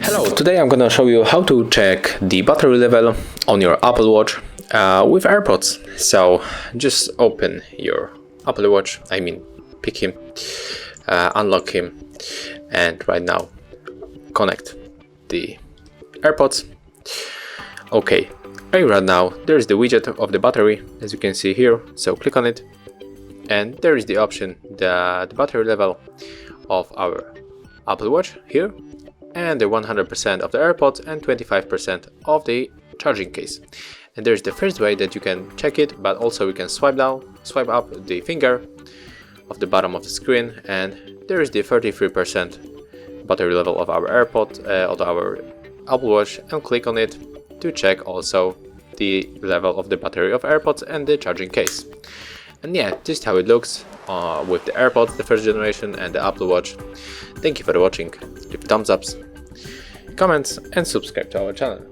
Hello, today I'm gonna show you how to check the battery level on your Apple Watch with AirPods. So just open your Apple Watch, pick him, unlock him, and right now connect the AirPods. Okay, right now there's the widget of the battery, as you can see here, so click on it, and there is the option, the battery level of our Apple Watch here, and the 100% of the AirPods and 25% of the charging case. And there's the first way that you can check it, but also you can swipe up the finger of the bottom of the screen, and there is the 33% battery level of our of our Apple Watch, and click on it to check also the level of the battery of AirPods and the charging case. And yeah, just how it looks with the AirPods, the first generation, and the Apple Watch. Thank you for watching. Give thumbs ups, comments, and subscribe to our channel.